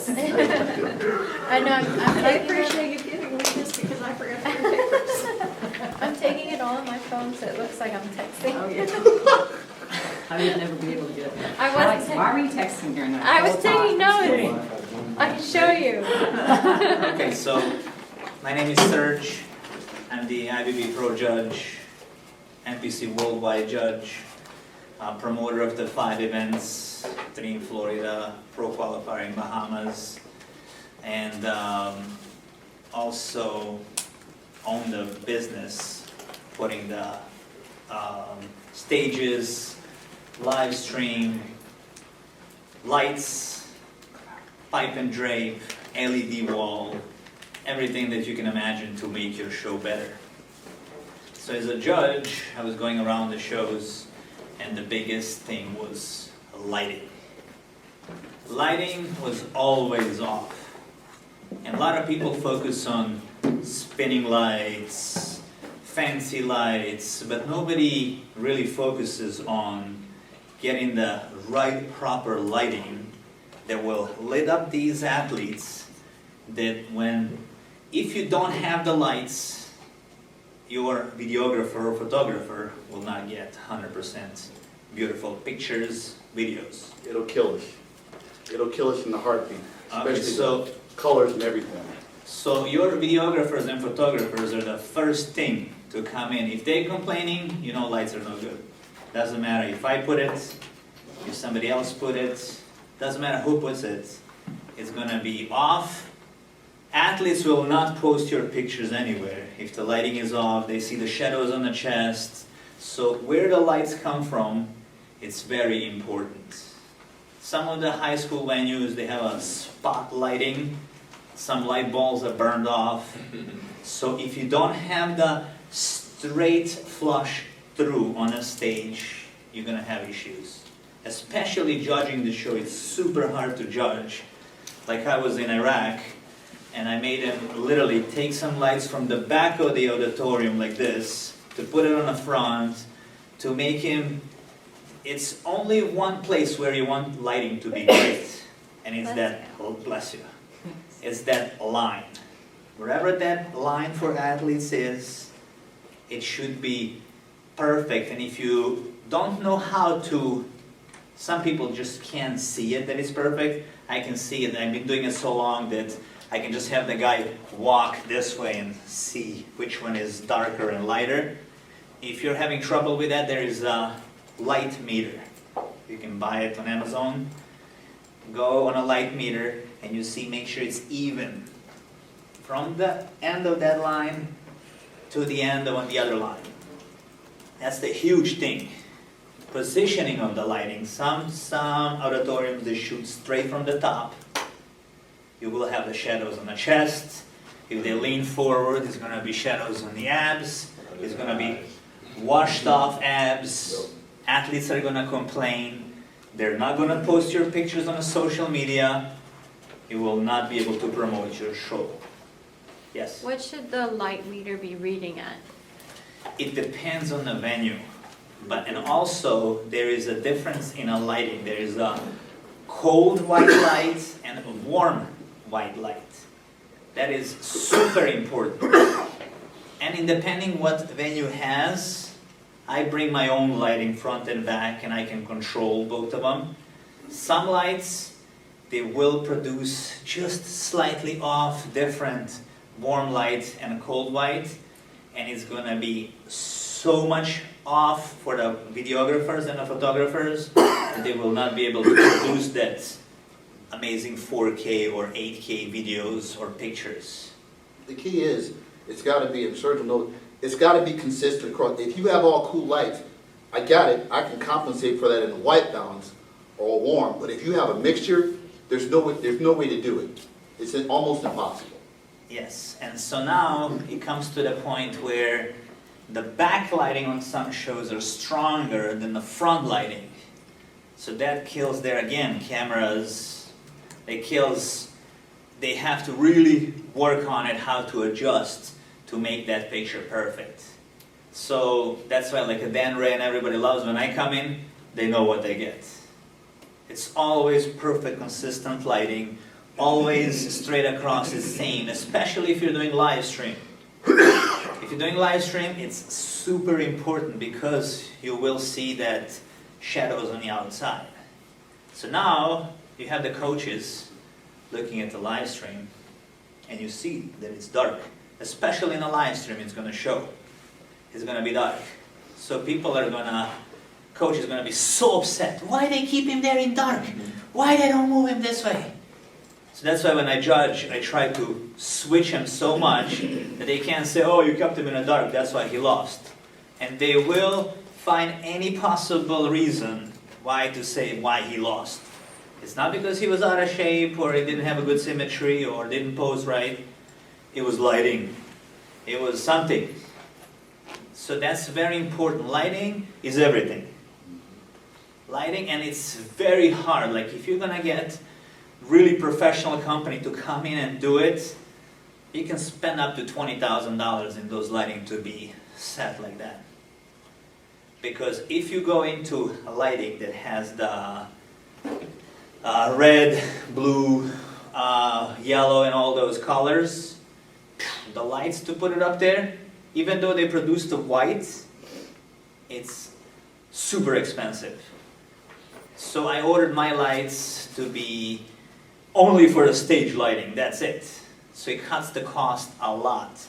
this. I know, I'm I taking it, appreciate you giving me this because I forgot to bring papers. I'm taking it all on my phone, so it looks like I'm texting. Oh, yeah. I would never be able to get it. I wasn't, Why were you texting during that? I was whole time? taking notes. I can show you. Okay, so my name is Serge. I'm the IBB Pro Judge, NPC Worldwide Judge, promoter of the 5 events, 3 in Florida, Pro Qualifier in Bahamas, and also own the business, putting the stages, live stream, lights, pipe and drape, LED wall, everything that you can imagine to make your show better. So as a judge, I was going around the shows, and the biggest thing was lighting. Lighting was always off. And a lot of people focus on spinning lights, fancy lights, but nobody really focuses on getting the right proper lighting that will lit up these athletes, that if you don't have the lights, your videographer or photographer will not get 100% beautiful pictures, videos. It'll kill us. It'll kill us in the heartbeat, Okay, especially so, the colors and everything. so your videographers and photographers are the first thing to come in. If they're complaining, you know lights are no good. Doesn't matter if I put it, if somebody else put it, doesn't matter who puts it, it's gonna be off. Athletes will not post your pictures anywhere. If the lighting is off, they see the shadows on the chest. So where the lights come from, it's very important. Some of the high school venues, they have a spot lighting. Some light bulbs are burned off. So if you don't have the straight flush through on a stage, you're gonna have issues. Especially judging the show, it's super hard to judge. Like I was in Iraq, and I made him literally take some lights from the back of the auditorium like this, to put it on the front, to make him, it's only one place where you want lighting to be great, and it's that, oh bless you, it's that line. Wherever that line for athletes is, it should be perfect, and if you don't know how to, some people just can't see it that it's perfect. I can see it, I've been doing it so long that I can just have the guy walk this way and see which one is darker and lighter. If you're having trouble with that, there is a light meter. You can buy it on Amazon. Go on a light meter and you see, make sure it's even. From the end of that line to the end of the other line. That's the huge thing. Positioning of the lighting. Some auditoriums, they shoot straight from the top. You will have the shadows on the chest. If they lean forward, there's going to be shadows on the abs. There's going to be washed off abs. Athletes are going to complain. They're not going to post your pictures on social media. You will not be able to promote your show. Yes? What should the light meter be reading at? It depends on the venue. And also, there is a difference in a lighting. There is a cold white light and a warm white light. That is super important. And depending what venue has, I bring my own lighting front and back, and I can control both of them. Some lights, they will produce just slightly off different warm light and cold white, and it's going to be so much off for the videographers and the photographers that they will not be able to produce that amazing 4K or 8K videos or pictures. The key is, it's got to be, and Serge will know, it's got to be consistent across. If you have all cool lights, I got it, I can compensate for that in the white balance or warm, but if you have a mixture, there's no way to do it. It's almost impossible. Yes, and so now it comes to the point where the backlighting on some shows are stronger than the front lighting. So that kills there again, cameras, they have to really work on it, how to adjust to make that picture perfect. So that's why like a Dan Ray and everybody loves, when I come in, they know what they get. It's always perfect, consistent lighting, always straight across is same, especially if you're doing live stream. If you're doing live stream, it's super important because you will see that shadows on the outside. So now you have the coaches looking at the live stream and you see that it's dark. Especially in a live stream, it's going to show. It's going to be dark. So people are going to, coach is going to be so upset. Why they keep him there in dark? Why they don't move him this way? So that's why when I judge, I try to switch him so much that they can't say, oh, you kept him in the dark, that's why he lost. And they will find any possible reason why to say why he lost. It's not because he was out of shape or he didn't have a good symmetry or didn't pose right. It was lighting. It was something. So that's very important. Lighting is everything. Lighting, and it's very hard. Like if you're gonna get really professional company to come in and do it, you can spend up to $20,000 in those lighting to be set like that. Because if you go into a lighting that has the red, blue, yellow, and all those colors, the lights to put it up there, even though they produce the white, it's super expensive. So I ordered my lights to be only for the stage lighting, that's it. So it cuts the cost a lot.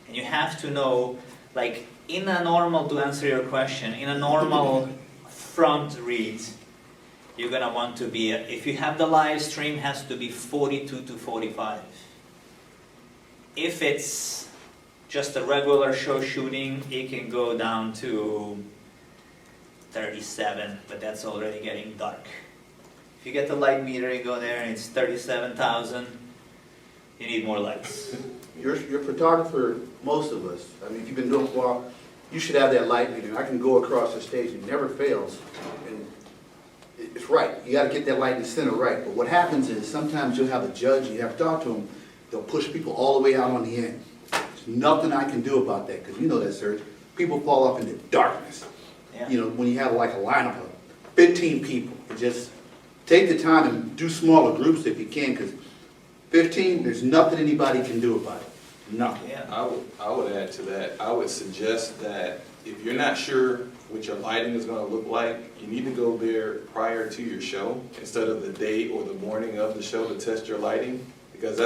And you have to know, like in a normal, to answer your question, in a normal front read, you're gonna want to be, if you have the live stream, has to be 42 to 45. If it's just a regular show shooting, it can go down to 37, but that's already getting dark. If you get the light meter and go there and it's 37,000, you need more lights. You're a photographer, most of us. I mean, if you've been doing it for a while, you should have that light meter. I can go across the stage, it never fails. And it's right, you gotta get that light in the center right. But what happens is, sometimes you'll have a judge, and you have to talk to them, they'll push people all the way out on the end. There's nothing I can do about that, because you know that, Serge. People fall off into darkness. Yeah. You know, when you have like a lineup of 15 people, you just take the time and do smaller groups if you can, because 15, there's nothing anybody can do about it. Nothing. Yeah. I would add to that. I would suggest that if you're not sure what your lighting is going to look like, you need to go there prior to your show instead of the day or the morning of the show to test your lighting, because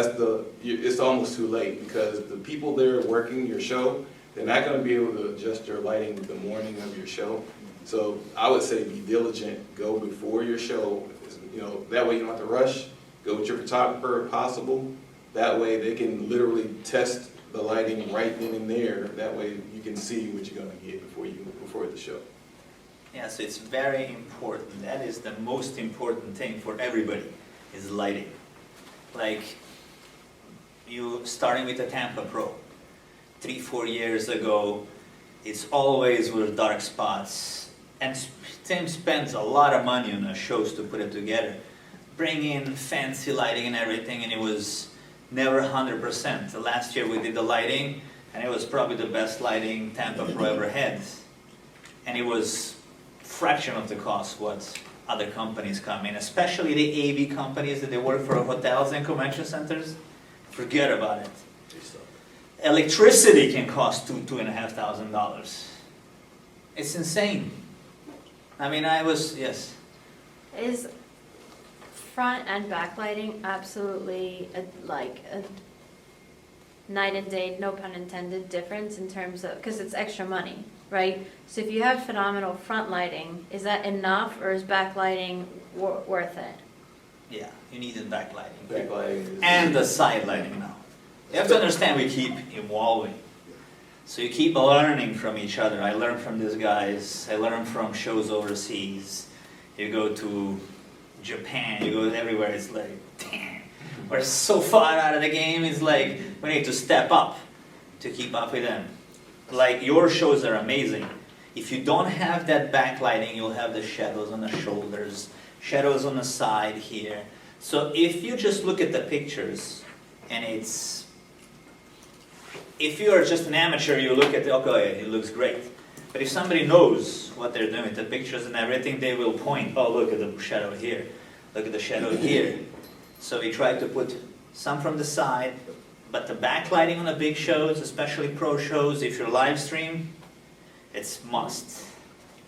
it's almost too late, because the people there working your show, they're not going to be able to adjust your lighting the morning of your show. So I would say be diligent, go before your show, you know, that way you don't have to rush, go with your photographer if possible. That way they can literally test the lighting right then and there. That way you can see what you're going to get before the show. Yeah, so it's very important. That is the most important thing for everybody, is lighting. Like, you starting with the Tampa Pro. 3-4 years ago, it's always with dark spots. And Tim spends a lot of money on the shows to put it together. Bring in fancy lighting and everything, and it was never 100%. The last year we did the lighting, and it was probably the best lighting Tampa Pro ever had. And it was fraction of the cost what other companies come in, especially the AV companies that they work for hotels and convention centers. Forget about it. Electricity can cost $2,500. It's insane. I mean, yes. Is front and back lighting absolutely like a night and day, no pun intended, difference in terms of, because it's extra money, right? So if you have phenomenal front lighting, is that enough, or is back lighting worth it? Yeah, you need the backlighting. Backlighting is- And the side lighting now. You have to understand we keep evolving. So you keep learning from each other. I learn from these guys. I learn from shows overseas. You go to Japan, you go everywhere, it's like, damn, we're so far out of the game. It's like, we need to step up to keep up with them. Like, your shows are amazing. If you don't have that backlighting, you'll have the shadows on the shoulders, shadows on the side here. So if you just look at the pictures, and if you are just an amateur, you look at it, okay, it looks great. But if somebody knows what they're doing with the pictures and everything, they will point, oh, look at the shadow here, look at the shadow here. So we try to put some from the side, but the backlighting on the big shows, especially pro shows, if you're live stream, it's must.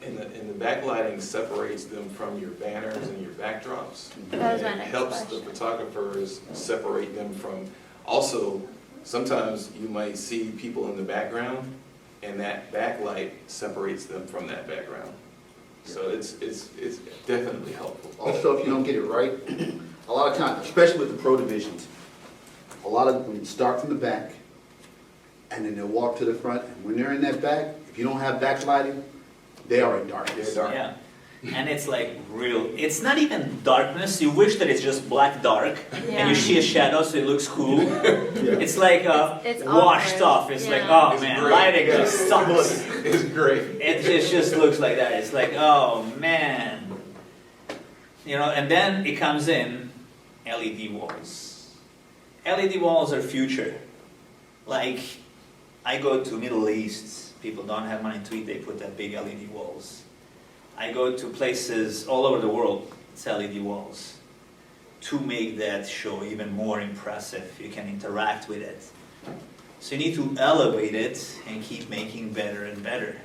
And the backlighting separates them from your banners and your backdrops. That was my And next helps the question. photographers separate them from, also, sometimes you might see people in the background, and that backlight separates them from that background. So it's definitely helpful. Also, if you don't get it right, a lot of times, especially with the pro divisions, a lot of them start from the back, and then they'll walk to the front, and when they're in that back, if you don't have backlighting, they are in darkness. They're dark. Yeah, and it's like real, it's not even darkness, you wish that it's just black dark, and Yeah. you see a shadow so it looks cool. It's like It's washed awkward. off, it's like, Yeah. oh It's man, great. lighting just sucks. It's great. It just looks like that, it's like, oh man. You know, and then it comes in LED walls. LED walls are future. Like, I go to Middle East, people don't have money to eat, they put that big LED walls. I go to places all over the world, it's LED walls. To make that show even more impressive, you can interact with it. So you need to elevate it and keep making better and better.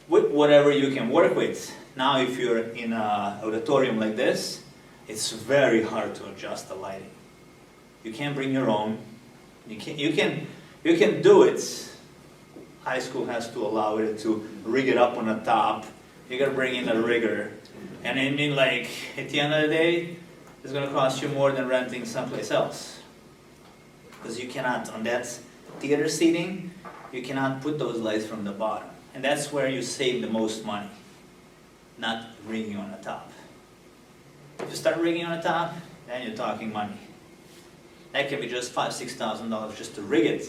With whatever you can work with. Now if you're in an auditorium like this, it's very hard to adjust the lighting. You can't bring your own. You can do it. High school has to allow it to rig it up on the top. You gotta bring in a rigger. And I mean, like, at the end of the day, it's gonna cost you more than renting someplace else. Because you cannot, on that theater seating, you cannot put those lights from the bottom. And that's where you save the most money. Not rigging on the top. If you start rigging on the top, then you're talking money. That can be just $5,000-$6,000 just to rig it.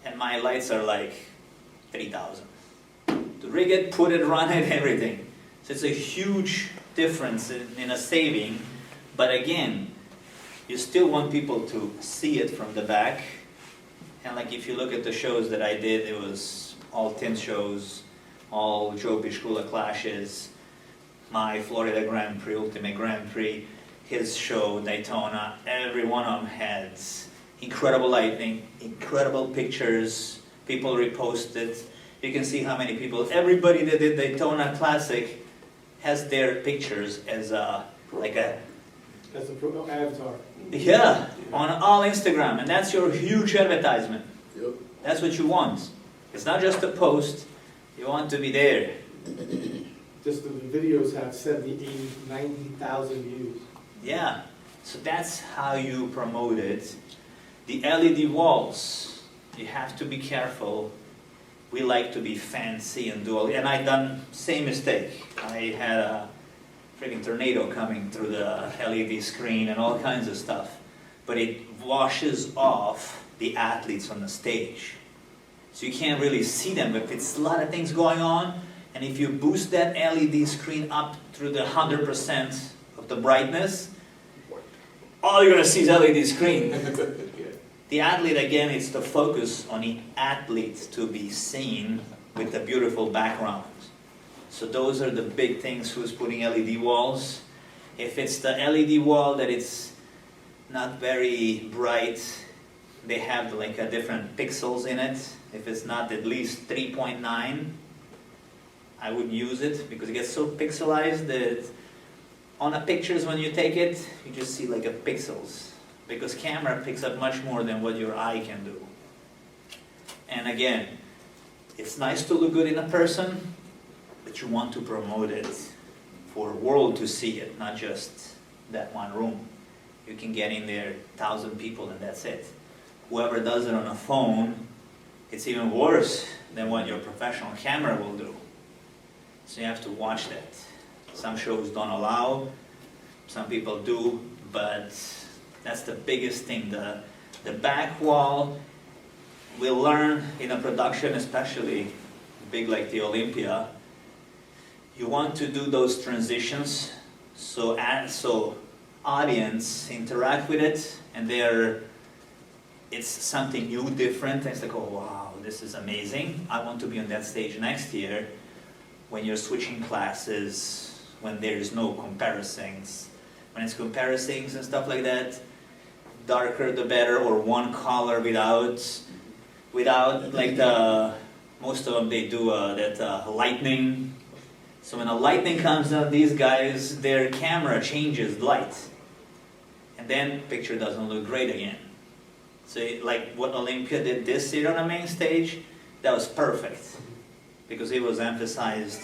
And my lights are like $3,000. To rig it, put it, run it, everything. So it's a huge difference in a saving. But again, you still want people to see it from the back. And like if you look at the shows that I did, it was all tint shows, all Joe Piszkula clashes, my Florida Grand Prix, Ultimate Grand Prix, his show, Daytona, every one of them had incredible lighting, incredible pictures, people reposted. You can see how many people, everybody that did Daytona Classic has their pictures as like a, That's a pro avatar. yeah, on all Instagram, and that's your huge advertisement. Yep. That's what you want. It's not just a post, you want to be there. Just the videos have 70, 80, 90,000 views. Yeah, so that's how you promote it. The LED walls, you have to be careful. We like to be fancy and do all, and I done same mistake. I had a freaking tornado coming through the LED screen and all kinds of stuff. But it washes off the athletes on the stage. So you can't really see them, but it's a lot of things going on. And if you boost that LED screen up through the 100% of the brightness, all you're gonna see is LED screen. Yeah. The athlete, again, it's the focus on the athlete to be seen with the beautiful background. So those are the big things who's putting LED walls. If it's the LED wall that it's not very bright, they have like a different pixels in it. If it's not at least 3.9, I wouldn't use it because it gets so pixelized that on the pictures when you take it, you just see like a pixels. Because camera picks up much more than what your eye can do. And again, it's nice to look good in a person, but you want to promote it for the world to see it, not just that one room. You can get in there 1,000 people and that's it. Whoever does it on a phone, it's even worse than what your professional camera will do. So you have to watch that. Some shows don't allow, some people do, but that's the biggest thing. The back wall, we'll learn in a production, especially big like the Olympia, you want to do those transitions so audience interact with it and it's something new, different, and it's like, oh wow, this is amazing. I want to be on that stage next year when you're switching classes, when there is no comparisons, when it's comparisons and stuff like that. Darker the better, or one color without like most of them they do that lightning. So when a lightning comes on, these guys, their camera changes light, and then picture doesn't look great again. So like what Olympia did this year on the main stage, that was perfect, because it was emphasized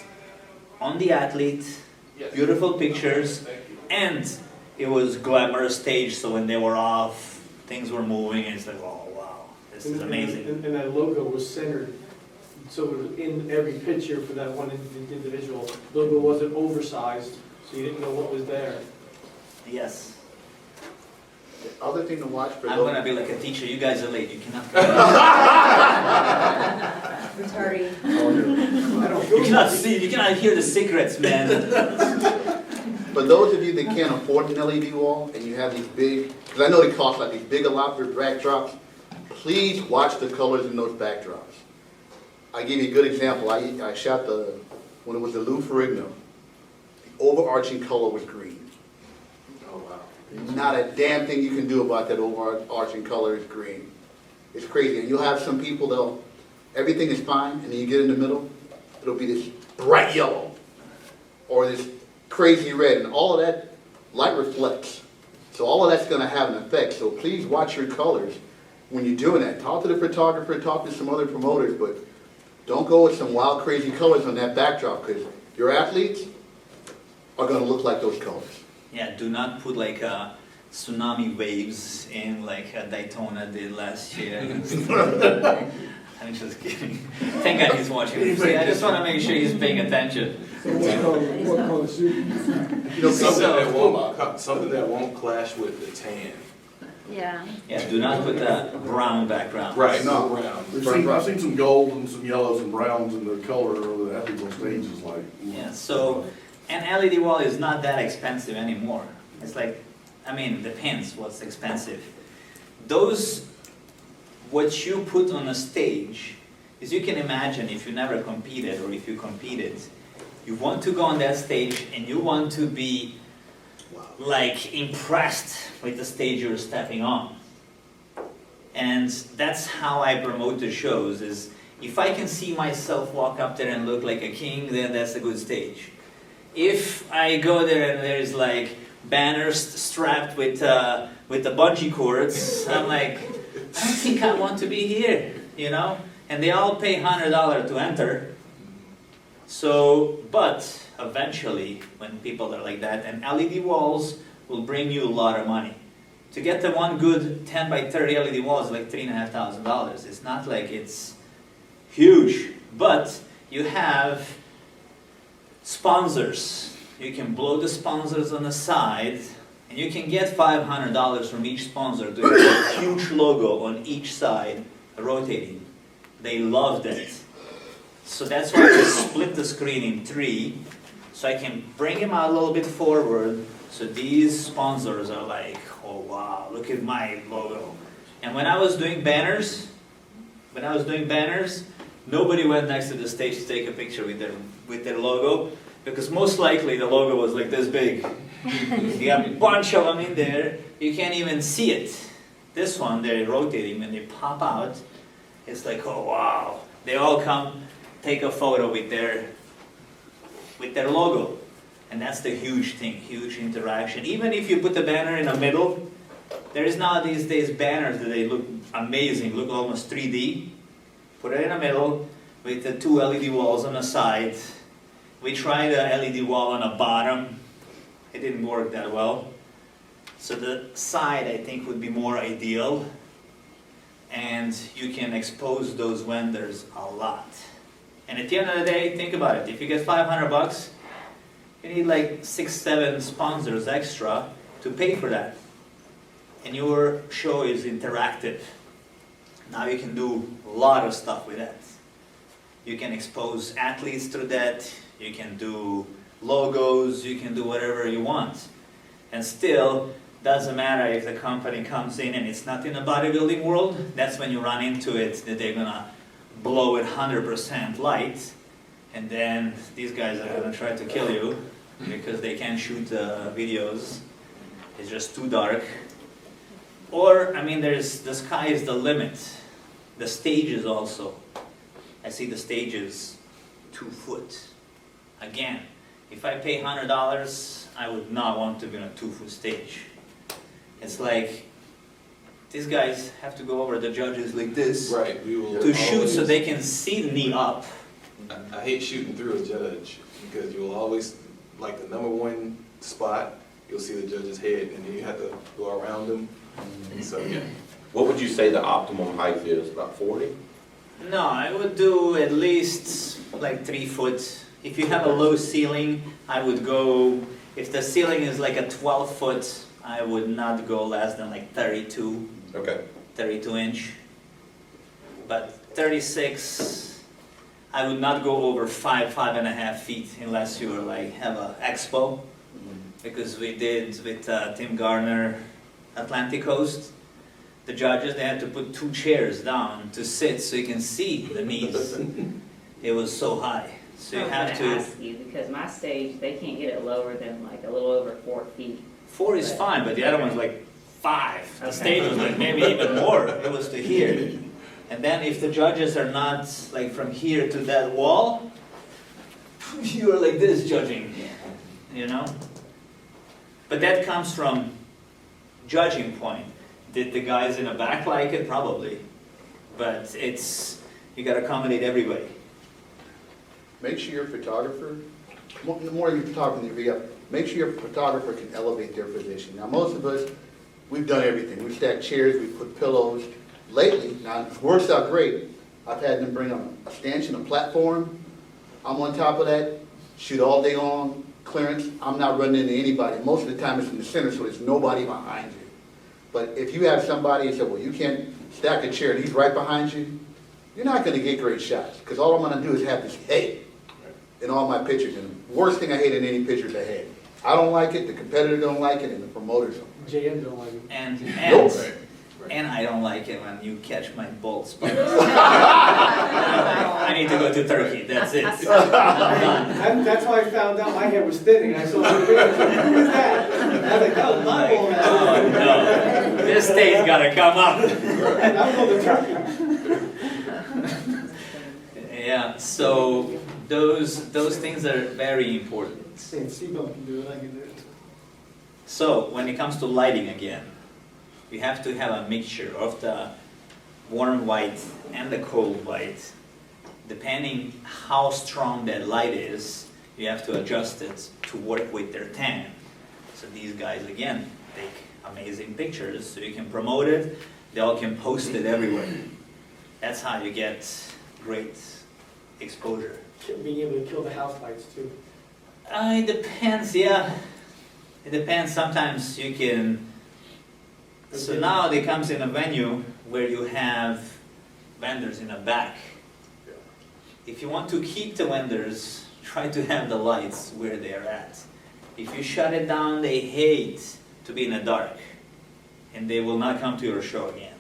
on the athlete, beautiful pictures, and it was glamorous stage, so when they were off, things were moving, and it's like, oh wow, this is amazing. And that logo was centered, so it was in every picture for that one individual. Logo wasn't oversized, so you didn't know what was there. Yes. The other thing to watch for I'm those, gonna be like a teacher, you guys are late, you cannot Retarded. you cannot see, you cannot hear the secrets, man. for those of you that can't afford an LED wall and you have these big, because I know they cost like these big elaborate backdrops, please watch the colors in those backdrops. I give you a good example. I shot when it was the Lou Ferrigno, the overarching color was green. Oh, wow. Not a damn thing you can do about that overarching color is green. It's crazy. And you'll have some people, everything is fine, and then you get in the middle, it'll be this bright yellow, or this crazy red, and all of that light reflects. So all of that's gonna have an effect. So please watch your colors when you're doing that. Talk to the photographer, talk to some other promoters, but don't go with some wild, crazy colors on that backdrop, because your athletes are gonna look like those colors. Yeah, do not put like tsunami waves in like Daytona did last year. I'm just kidding. Thank God he's watching. See, I just want to make sure he's paying attention. What color suit? You know, Something that won't clash with the tan. Yeah. Yeah, do not put a brown background. Right, No. brown. I've seen some gold and some yellows and browns, and the color of the athletes on stage is like. Yeah, so an LED wall is not that expensive anymore. It's like, I mean, depends what's expensive. What you put on a stage is, you can imagine if you never competed, or if you competed, you want to go on that stage and you want to be like impressed with the stage you're stepping on. And that's how I promote the shows, is if I can see myself walk up there and look like a king, then that's a good stage. If I go there and there's like banners strapped with the bungee cords, I'm like, I don't think I want to be here, you know? And they all pay $100 to enter. So, but eventually, when people are like that, and LED walls will bring you a lot of money. To get the one good 10 by 30 LED wall is like $3,500. It's not like it's huge, but you have sponsors. You can blow the sponsors on the side, and you can get $500 from each sponsor to have a huge logo on each side rotating. They love that. So that's why I split the screen in 3, so I can bring him out a little bit forward, so these sponsors are like, oh wow, look at my logo. And when I was doing banners, nobody went next to the stage to take a picture with their logo, because most likely the logo was like this big. You have a bunch of them in there, you can't even see it. This one, they're rotating, when they pop out, it's like, oh wow. They all come take a photo with their logo. And that's the huge thing, huge interaction. Even if you put the banner in the middle, there is now these days banners that they look amazing, look almost 3D. Put it in the middle with the 2 LED walls on the side. We tried a LED wall on the bottom. It didn't work that well. So the side, I think, would be more ideal. And you can expose those vendors a lot. And at the end of the day, think about it. If you get $500, you need like 6-7 sponsors extra to pay for that. And your show is interactive. Now you can do a lot of stuff with that. You can expose athletes through that. You can do logos. You can do whatever you want. And still, doesn't matter if the company comes in and it's not in the bodybuilding world. That's when you run into it, that they're gonna blow it 100% light, and then these guys are gonna try to kill you because they can't shoot videos. it's just too dark. Or, I mean, the sky is the limit. The stages also. I see the stages 2 foot. Again, if I pay $100, I would not want to be on a 2-foot stage. It's like, these guys have to go over the judges like this Right, we will. to shoot so always- they can see the knee up. I hate shooting through a judge, because you'll always, like the number one spot, you'll see the judge's head, and then you have to go around them. So, yeah. What would you say the optimum height is, about 40? No, I would do at least like 3 foot. If you have a low ceiling, I would go, if the ceiling is like a 12 foot, I would not go less than like 32 Okay. inch. But 36, I would not go over 5.5 feet unless you were like, have a expo. Because we did with Tim Garner, Atlantic Coast. The judges, they had to put 2 chairs down to sit so you can see the knees. It was so high. So you have I'm gonna to, ask you, because my stage, they can't get it lower than like a little over 4 feet. 4 is fine, but the other one's like 5. The stage was like maybe even more. It was to here. And then if the judges are not like from here to that wall, you are like this judging, you know? But that comes from judging point. Did the guys in the back like it? Probably. But it's, you gotta accommodate everybody. Make sure your photographer, more than photography, make sure your photographer can elevate their position. Now, most of us, we've done everything. We've stacked chairs, we've put pillows. Lately, now it works out great. I've had them bring a stanchion, a platform. I'm on top of that, shoot all day long, clearance. I'm not running into anybody. Most of the time it's in the center, so there's nobody behind you. But if you have somebody and say, well, you can't stack a chair and he's right behind you, you're not going to get great shots. Because all I'm going to do is have this head in all my pictures. And the worst thing I hate in any picture is a head. I don't like it, the competitor don't like it, and the promoters don't. JM don't like it. And I don't like it when you catch my bald spot. I need to go to Turkey, that's it. I'm done. That's why I found out my hair was thinning. I saw the video. Who is that? And I was like, that was my bald head. Oh no, this thing's gotta come up. And I'm going to Turkey. Yeah, so those things are very important. Saying Seabum can do it, I can do it. So when it comes to lighting again, you have to have a mixture of the warm white and the cold white. Depending how strong that light is, you have to adjust it to work with their tan. So these guys, again, take amazing pictures, so you can promote it, they all can post it everywhere. That's how you get great exposure. Being able to kill the house lights too. It depends, yeah. It depends, sometimes you can. So now it comes in a venue where you have vendors in the back. If you want to keep the vendors, try to have the lights where they're at. If you shut it down, they hate to be in the dark, and they will not come to your show again.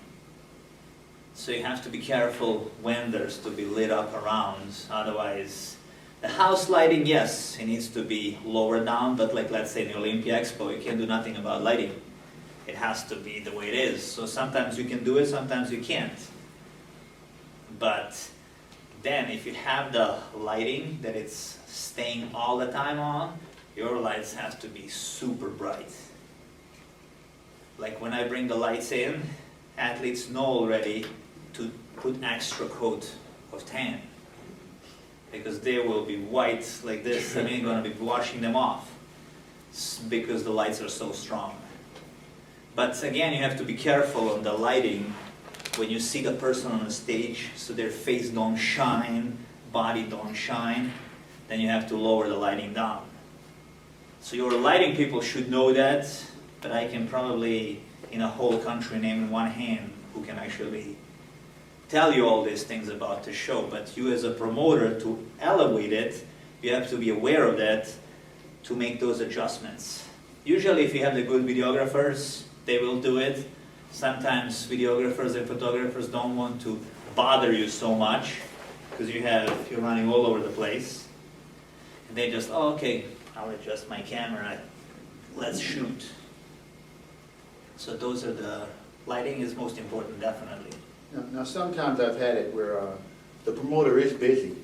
So you have to be careful vendors to be lit up around, otherwise the house lighting, yes, it needs to be lower down, but like let's say in the Olympia Expo, you can't do nothing about lighting. It has to be the way it is. So sometimes you can do it, sometimes you can't. But then if you have the lighting that it's staying all the time on, your lights have to be super bright. Like when I bring the lights in, athletes know already to put extra coat of tan. Because they will be white like this, and you're going to be washing them off. Because the lights are so strong. But again, you have to be careful on the lighting when you see the person on the stage, so their face don't shine, body don't shine, then you have to lower the lighting down. So your lighting people should know that, but I can probably, in a whole country, name in one hand who can actually tell you all these things about the show. But you as a promoter, to elevate it, you have to be aware of that to make those adjustments. Usually if you have the good videographers, they will do it. Sometimes videographers and photographers don't want to bother you so much because you're running all over the place. And they just, oh, okay, I'll adjust my camera, let's shoot. So those are the, lighting is most important, definitely. Now, sometimes I've had it where the promoter is busy,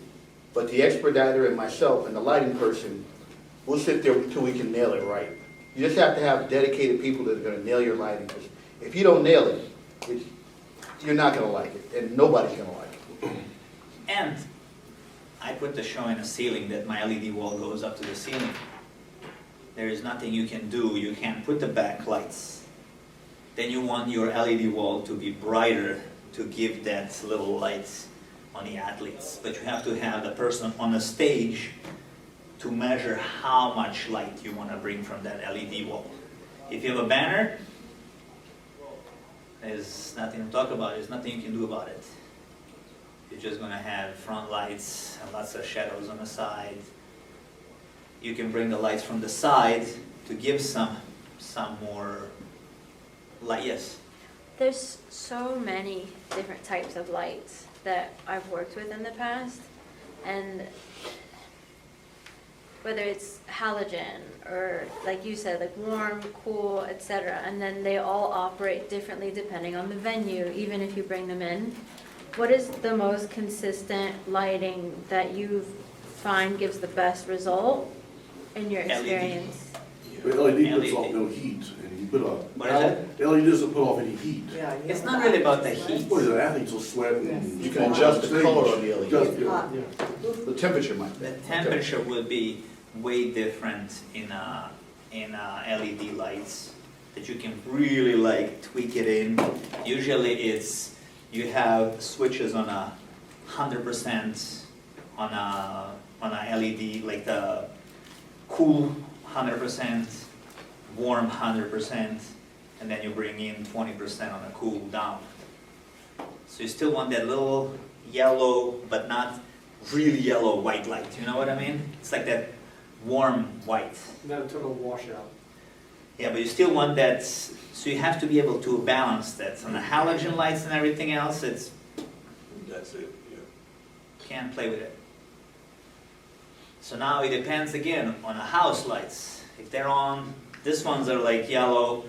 but the expediter and myself and the lighting person, we'll sit there until we can nail it right. You just have to have dedicated people that are gonna nail your lighting, 'cause if you don't nail it, you're not gonna like it, and nobody's gonna like it. And I put the show in a ceiling that my LED wall goes up to the ceiling. There is nothing you can do, you can put the backlights. Then you want your LED wall to be brighter to give that little light on the athletes. But you have to have the person on the stage to measure how much light you want to bring from that LED wall. If you have a banner, there's nothing to talk about, there's nothing you can do about it. You're just going to have front lights and lots of shadows on the side. You can bring the lights from the side to give some more light. Yes? There's so many different types of lights that I've worked with in the past, and whether it's halogen or, like you said, like warm, cool, etc., and then they all operate differently depending on the venue, even if you bring them in. What is the most consistent lighting that you find gives the best result in your LED. experience? The LED puts LED. off no heat, and you put What is that? the LED doesn't put off any heat. Yeah. It's not really about the heat. What is it, athletes will sweat and. You can adjust the color on the LED. Adjust it. Yeah. The temperature might. The temperature will be way different in LED lights, that you can really like tweak it in. Usually it's, you have switches on 100% on a LED, like the cool 100%, warm 100%, and then you bring in 20% on a cool down. So you still want that little yellow, but not really yellow white light, you know what I mean? It's like that warm white. Not a total washout. Yeah, but you still want that, so you have to be able to balance that. On the halogen lights and everything else, That's it, yeah. can't play with it. So now it depends again on the house lights. If they're on, this ones are like yellow,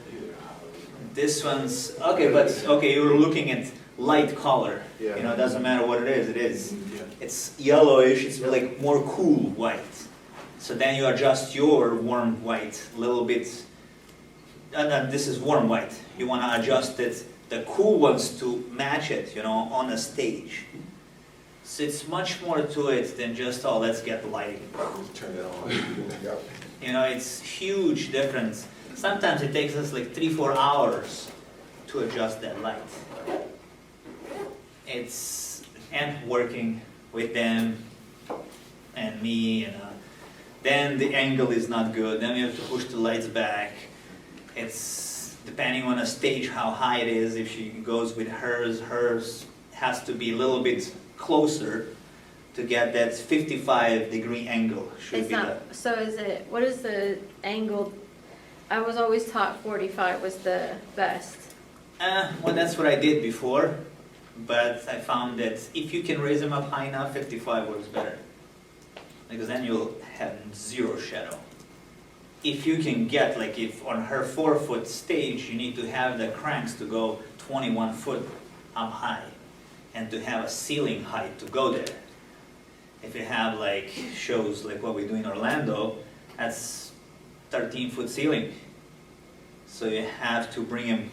this one's, okay, but, okay, you're looking at light color. Yeah. You know, it doesn't matter what it is. Yeah. It's yellowish, it's like more cool white. So then you adjust your warm white a little bit. This is warm white. You want to adjust it, the cool ones to match it, you know, on a stage. So it's much more to it than just, oh, let's get lighting. Turn it on. You know, it's huge difference. Sometimes it takes us like 3-4 hours to adjust that light. It's, and working with them and me, and then the angle is not good, then we have to push the lights back. It's depending on a stage how high it is. If she goes with hers has to be a little bit closer to get that 55-degree angle. Should It's be not, so is it, what is the angle? I was always taught 45 was the best. Well, that's what I did before, but I found that if you can raise them up high enough, 55 works better. Because then you'll have zero shadow. If you can get, like if on her 4-foot stage, you need to have the cranks to go 21 foot up high, and to have a ceiling height to go there. If you have like shows like what we do in Orlando, that's 13-foot ceiling. So you have to bring them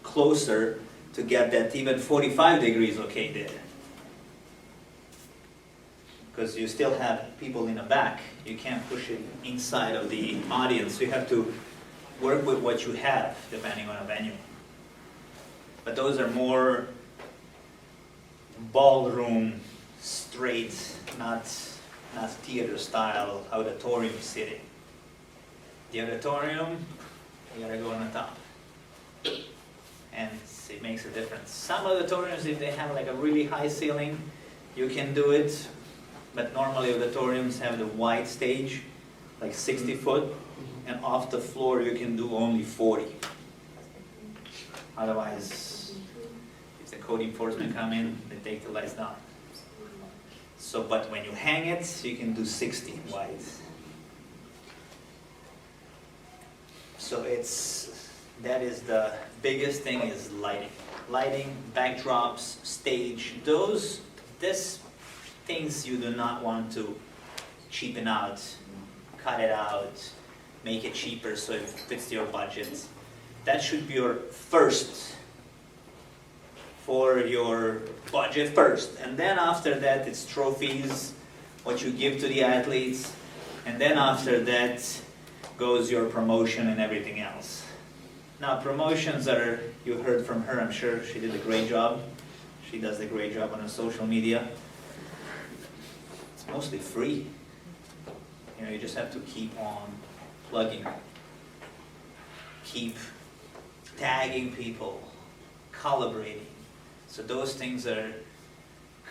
closer to get that even 45 degrees okay there. Because you still have people in the back. You can't push it inside of the audience. You have to work with what you have, depending on a venue. But those are more ballroom, straight, not theater style, auditorium sitting. The auditorium, you gotta go on the top. And it makes a difference. Some auditoriums, if they have like a really high ceiling, you can do it. But normally auditoriums have the wide stage, like 60 foot, and off the floor you can do only 40. Otherwise, if the code enforcement come in, they take the lights down. So, but when you hang it, you can do 60 wide. So it's That is the biggest thing, is lighting. Lighting, backdrops, stage, this things you do not want to cheapen out, cut it out, make it cheaper so it fits your budget. That should be your first, for your budget first. And then after that, it's trophies, what you give to the athletes. And then after that goes your promotion and everything else. Now promotions are, you heard from her, I'm sure she did a great job. She does a great job on the social media. It's mostly free. You know, you just have to keep on plugging. Keep tagging people, calibrating. So those things are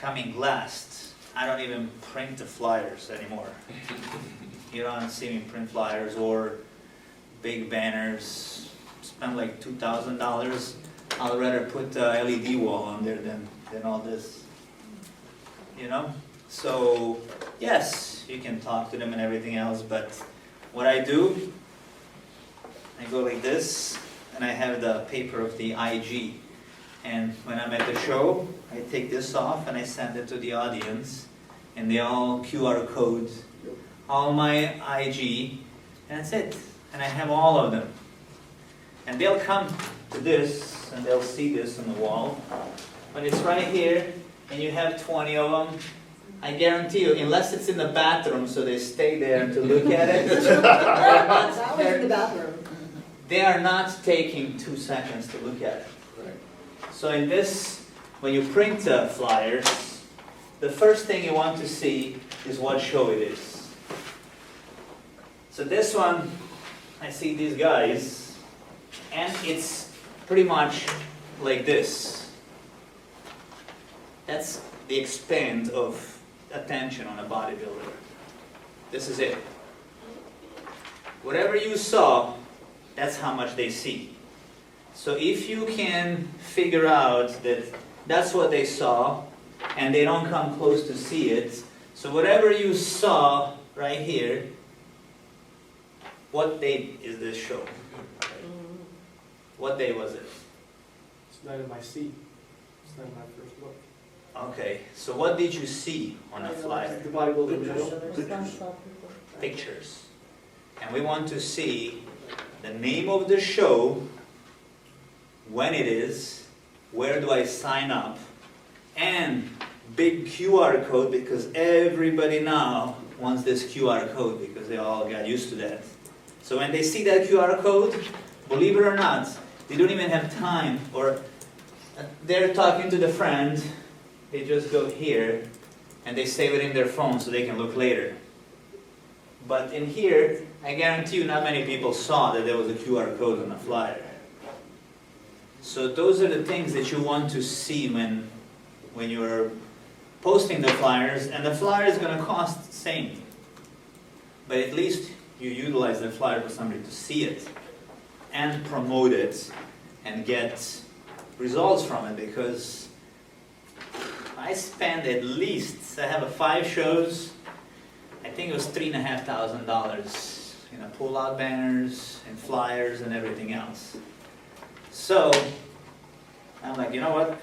coming last. I don't even print the flyers anymore. You don't see me print flyers or big banners. Spend like $2,000. I'd rather put a LED wall on there than all this. You know? So yes, you can talk to them and everything else, but what I do, I go like this, and I have the paper of the IG. And when I'm at the show, I take this off and I send it to the audience, and they all QR code all my IG, and that's it. And I have all of them. And they'll come to this, and they'll see this on the wall. When it's right here, and you have 20 of them, I guarantee you, unless it's in the bathroom, so they stay there to look at it, That was in the bathroom. they are not taking 2 seconds to look at it. So in this, when you print flyers, the first thing you want to see is what show it is. So this one, I see these guys, and it's pretty much like this. That's the expand of attention on a bodybuilder. This is it. Whatever you saw, that's how much they see. So if you can figure out that that's what they saw, and they don't come close to see it, so whatever you saw right here, what date is this show? What day was it? It's not in my seat. It's not in my first look. Okay, so what did you see on the flyer? The bodybuilder show. Pictures. And we want to see the name of the show, when it is, where do I sign up, and big QR code, because everybody now wants this QR code because they all got used to that. So when they see that QR code, believe it or not, they don't even have time, or they're talking to the friend, they just go here and they save it in their phone so they can look later. But in here, I guarantee you not many people saw that there was a QR code on the flyer. So those are the things that you want to see when you're posting the flyers, and the flyer is going to cost the same. But at least you utilize the flyer for somebody to see it and promote it and get results from it, because I spend at least, I have 5 shows, I think it was $3,500 in pull-out banners and flyers and everything else. So I'm like, you know what?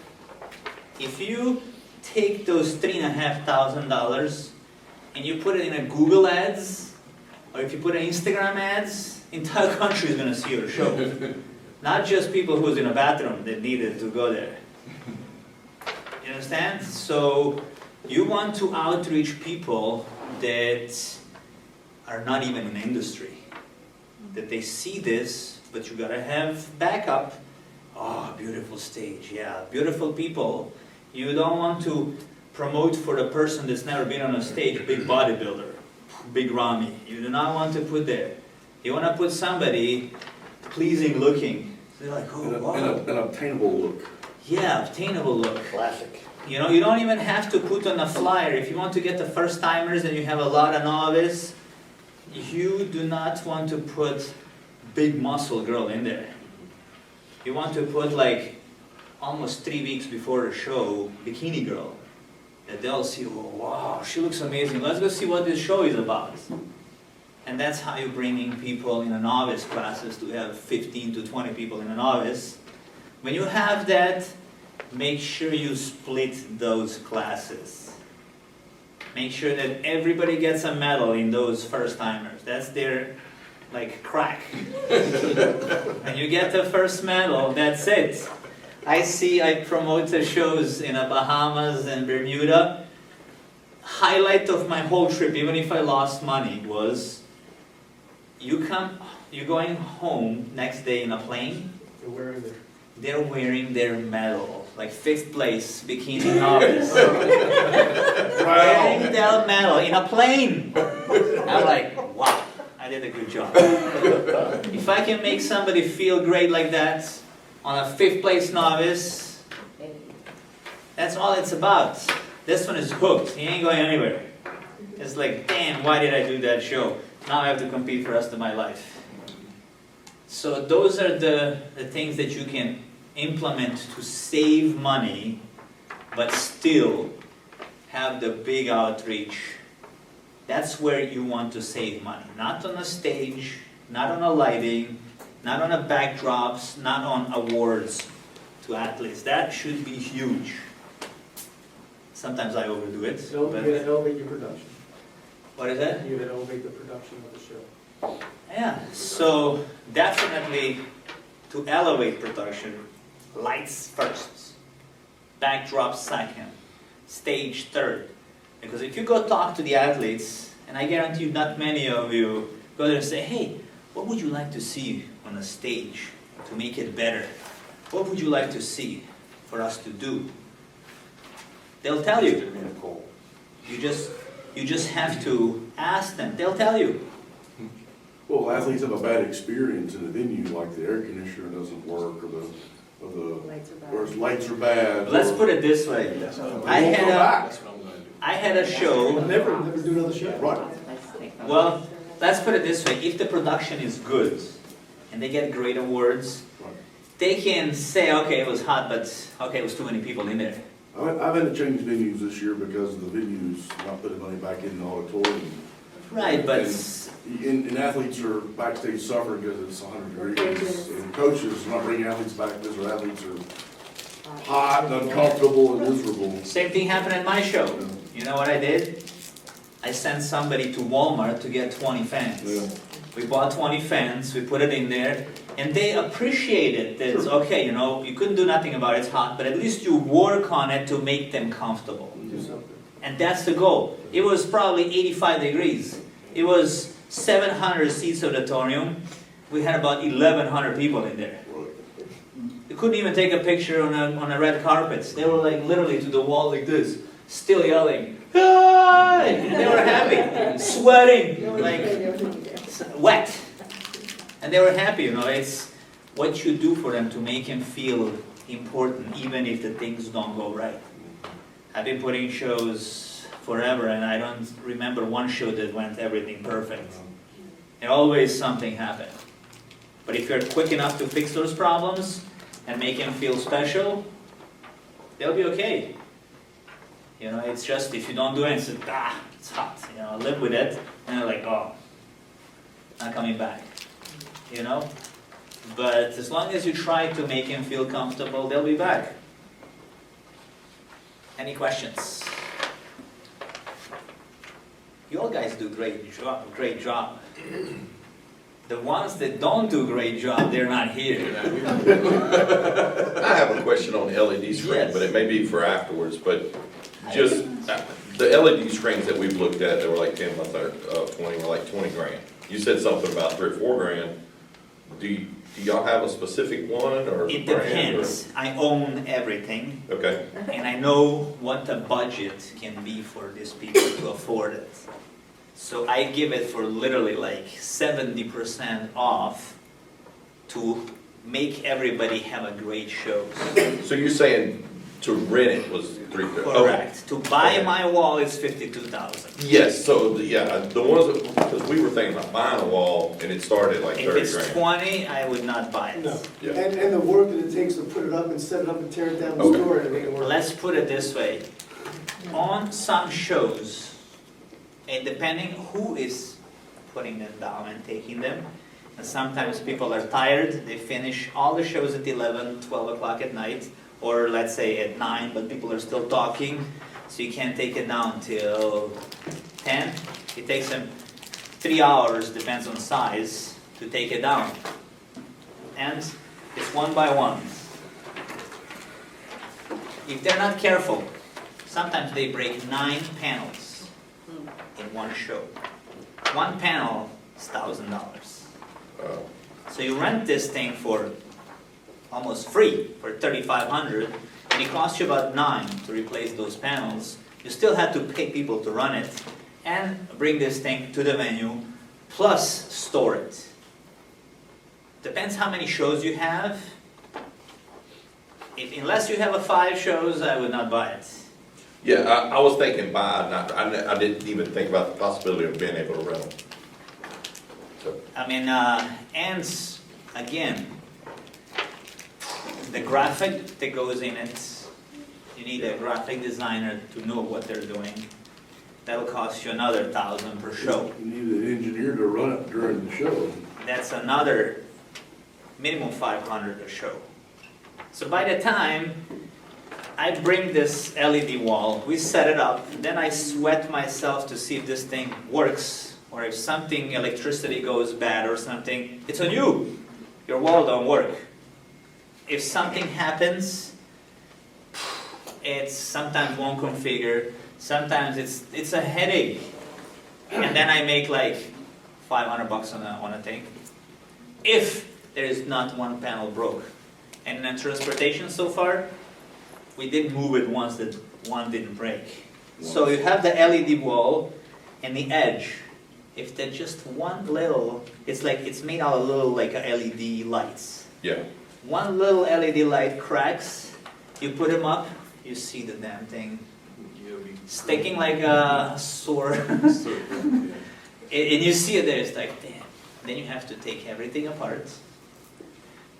If you take those $3,500 and you put it in a Google ads, or if you put it in Instagram ads, entire country is going to see your show. Not just people who's in a bathroom that needed to go there. You understand? So you want to outreach people that are not even in the industry. That they see this, but you gotta have backup. Oh, beautiful stage, yeah, beautiful people. You don't want to promote for the person that's never been on a stage, big bodybuilder, big Rami. You do not want to put there. You want to put somebody pleasing looking. So they're like, oh, wow. An obtainable look. Yeah, obtainable look. Classic. You know, you don't even have to put on a flyer. If you want to get the first timers and you have a lot of novice, you do not want to put big muscle girl in there. You want to put like almost 3 weeks before the show, bikini girl. That they'll see, oh, wow, she looks amazing. Let's go see what this show is about. And that's how you're bringing people in a novice classes to have 15 to 20 people in a novice. When you have that, make sure you split those classes. Make sure that everybody gets a medal in those first timers. That's their, like, crack. When you get the first medal, that's it. I promote the shows in the Bahamas and Bermuda. Highlight of my whole trip, even if I lost money, was you're going home next day in a plane. They're wearing their medal, like 5th place bikini novice. Wearing their medal in a plane. I'm like, wow, I did a good job. If I can make somebody feel great like that on a 5th place novice, that's all it's about. This one is hooked. He ain't going anywhere. It's like, damn, why did I do that show? Now I have to compete for the rest of my life. So those are the things that you can implement to save money, but still have the big outreach. That's where you want to save money. Not on a stage, not on a lighting, not on a backdrops, not on awards to athletes. That should be huge. Sometimes I overdo it. No, but you're gonna elevate your production. what is that? You're gonna elevate the production of the show. Yeah, so definitely to elevate production, lights first, backdrop second, stage third. Because if you go talk to the athletes, and I guarantee you not many of you go there and say, hey, what would you like to see on a stage to make it better? What would you like to see for us to do? They'll tell you. You just have to ask them. They'll tell you. Well, athletes have a bad experience in a venue, like the air conditioner doesn't work, or lights are bad. Let's put it this way. They won't come back. I had a show. Never do another show. Right. Well, let's put it this way. If the production is good and they get great awards, Right. they can say, okay, it was hot, but okay, it was too many people in there. I've had to change venues this year because the venue's not putting money back in the auditorium. Right, but And athletes are backstage suffering because it's 100 degrees. And coaches are not bringing athletes back because their athletes are hot and uncomfortable and miserable. same thing happened at my show. You know what I did? I sent somebody to Walmart to get 20 fans. Yeah. We bought 20 fans, we put it in there, and they appreciated that, it's okay, you know, you couldn't do nothing about it, it's hot, but at least you work on it to make them comfortable. Do something. And that's the goal. It was probably 85 degrees. It was 700 seats auditorium. We had about 1,100 people in there. You couldn't even take a picture on a red carpet. They were like literally to the wall like this, still yelling. "Ah!" They were happy, sweating, like wet. And they were happy, you know. It's what you do for them to make them feel important, even if the things don't go right. I've been putting shows forever, and I don't remember one show that went everything perfect. And always something happened. But if you're quick enough to fix those problems and make them feel special, they'll be okay. You know, it's just if you don't do it, it's it's hot. You know, live with it, and they're like, oh, not coming back. You know, but as long as you try to make them feel comfortable, they'll be back. Any questions? You all guys do great job. The ones that don't do great job, they're not here. I have a question on the LED screen, Yes. but it may be for afterwards, but just, the LED screens that we've looked at, they were like 10, 20, were like 20 grand. You said something about 3 or 4 grand. Do y'all have a specific one or? It brand, or- depends. I own everything, Okay, and I know what the budget can be for these people to afford it. So I give it for literally like 70% off to make everybody have a great show. so you're saying to rent it was 3? Correct. To buy my wall is 52,000. Yes, so, the ones, because we were thinking about buying a wall, and it started like If 30 it's grand. 20, I would not buy it. No. Yeah. And the work that it takes to put it up and set it up and tear it down and Okay. store it and make it work. Let's put it this way. On some shows, and depending who is putting them down and taking them. And sometimes people are tired, they finish all the shows at 11, 12 o'clock at night, or let's say at 9, but people are still talking, so you can't take it down till 10. It takes them 3 hours, depends on size, to take it down. And it's one by one. If they're not careful, sometimes they break 9 panels in one show. One panel is $1,000. So you rent this thing for almost free, for $3,500, and it costs you about $9 to replace those panels. You still have to pay people to run it and bring this thing to the venue, plus store it. Depends how many shows you have. Unless you have 5 shows, I would not buy it. Yeah, I was thinking buy, I didn't even think about the possibility of being able to rent them. So, I mean, and again, the graphic that goes in it, you need a graphic designer to know what they're doing. That'll cost you another $1,000 per show. You need an engineer to run it during the show. That's another minimum $500 a show. So by the time I bring this LED wall, we set it up, then I sweat myself to see if this thing works, or if something, electricity goes bad or something, it's on you. Your wall don't work. If something happens, it sometimes won't configure, sometimes it's a headache. And then I make like $500 on a thing. If there is not one panel broke. And in transportation so far, we did move it once that one didn't break. So you have the LED wall and the edge. If there's just one little, it's made out of little like LED lights. yeah. One little LED light cracks, you put them up, you see the damn thing sticking like a sore. And you see it there, it's like, damn. Then you have to take everything apart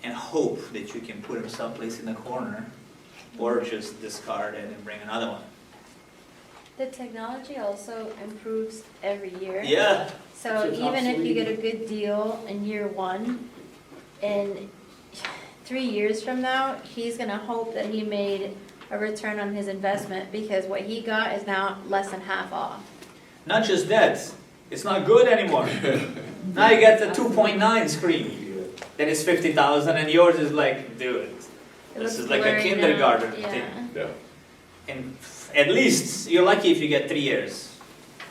and hope that you can put them someplace in the corner, or just discard it and bring another one. The technology also improves every year. Yeah. So It's even if you obsolete. get a good deal in year 1, in 3 years from now, he's gonna hope that he made a return on his investment, because what he got is now less than half off. Not just that, it's not good anymore. Now you get the 2.9 screen. That is 50,000, and yours is like, dude, It this looks is like a blurry now. kindergarten Yeah. thing. Yeah. And at least, you're lucky if you get 3 years.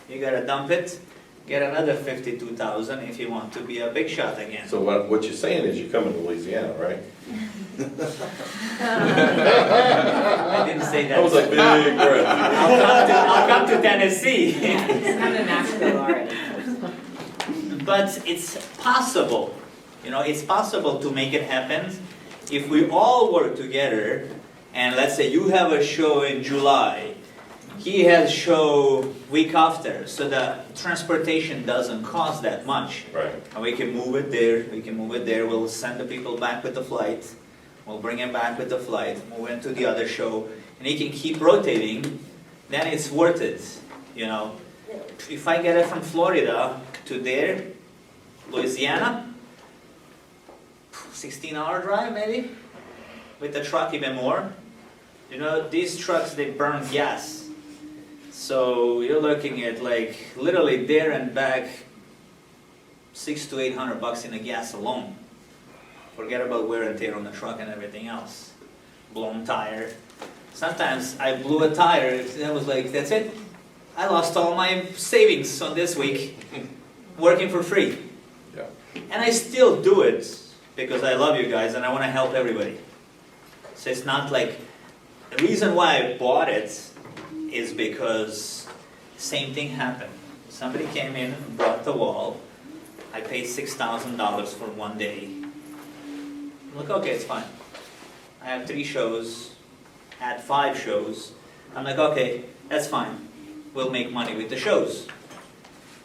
You gotta dump it, get another 52,000 if you want to be a big shot again. So what you're saying is you're coming to Louisiana, right? I didn't say that. That was a big breath. I'll come to Tennessee. It's not in Nashville already. But it's possible, it's possible to make it happen if we all work together. And let's say you have a show in July, he has show week after, so the transportation doesn't cost that much. Right. And we can move it there, we'll send the people back with the flight, we'll bring him back with the flight, move into the other show, and he can keep rotating, then it's worth it, If I get it from Florida to there, Louisiana, 16-hour drive maybe, with the truck even more. These trucks, they burn gas. So you're looking at like literally there and back $600 to $800 in the gas alone. Forget about wear and tear on the truck and everything else. Blown tire. Sometimes I blew a tire, and I was like, that's it. I lost all my savings on this week working for free. Yeah. And I still do it because I love you guys and I want to help everybody. So it's not like, the reason why I bought it is because same thing happened. Somebody came in and brought the wall. I paid $6,000 for one day. I'm like, okay, it's fine. I have 3 shows, had 5 shows. I'm like, okay, that's fine. We'll make money with the shows.